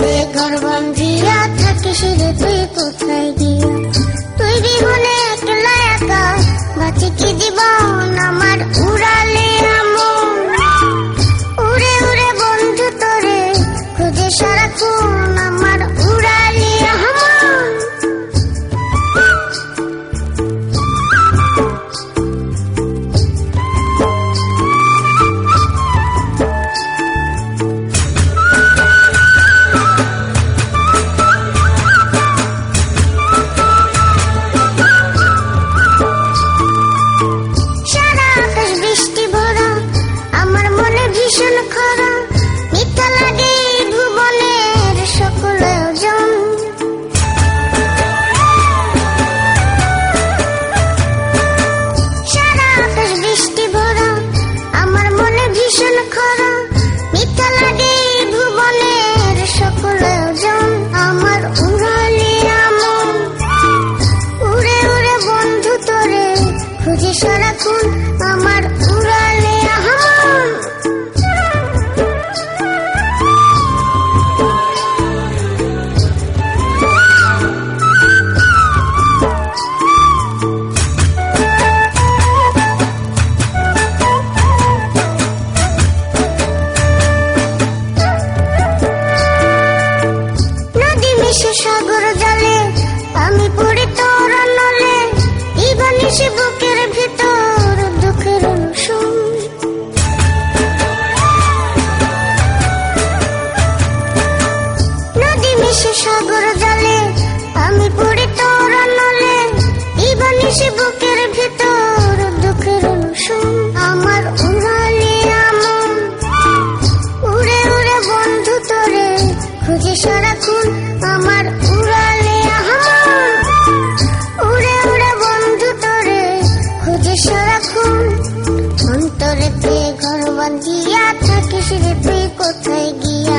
অন্তরেতে ঘর বাঁধিয়া থাকিস রে তুই কোথায় গিয়া। তুই বিহনে একলা একা বাঁচি কি জীবন আমার উড়ালে আমন। উড়ে উড়ে বন্ধু তোরে খুঁজে সারাক্ষণ আমার উড়ালে আমন। ভীষণ খরা মিথ্যা লাগে ভুবনের সকল জন। সারা আকাশ বৃষ্টি ভরা আমার মনে ভীষণ খরা মিথ্যা লাগে ভুবনের সকল জন। আমার উড়ালে আমন উড়ে উড়ে বন্ধু তোরে খুঁজে সারাক্ষণ আমার উড়ালে আমন। সাগর জলে আমি পড়ি তোর নলে ইবানিসে বুকের ভিতর দুঃখের অনুষণ। নদী মিশে সাগর জলে আমি পড়ি তোর নলে ইবানিসে বুকের ভিতর দুঃখের অনুষণ। আমার উড়ালে আমন উড়ে উড়ে বন্ধু তোরে খুঁজে সারাক্ষণ আমার উড়ালে আমন। উড়ে উড়ে বন্ধু তোরে খুঁজে সারাক্ষণ অন্তরেতে ঘর বাঁধিয়া থাকিস রে তুই কোথায় গিয়া।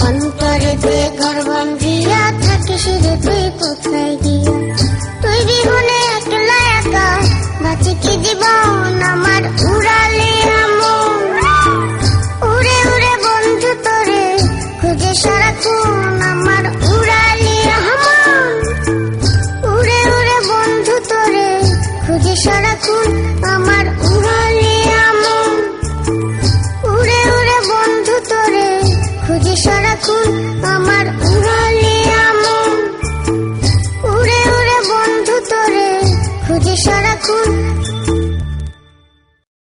অন্তরেতে ঘর বাঁধিয়া থাকিস রে তুই কোথায় গিয়া। তুই বিহনে একলা একা বাঁচি কি জীবন আমার উড়ালে আমন। উড়ে উড়ে বন্ধু তোরে খুঁজে সারাক্ষণ আমার উড়ালে আমন। উড়ে উড়ে বন্ধু তোরে খুঁজে সারাক্ষণ আমার উড়ালে আমন। উড়ে উড়ে বন্ধু তোরে খুঁজে সারাক্ষণ আমার উড়ালে আমন। উড়ে উড়ে বন্ধু তোরে খুঁজে সারাক্ষণ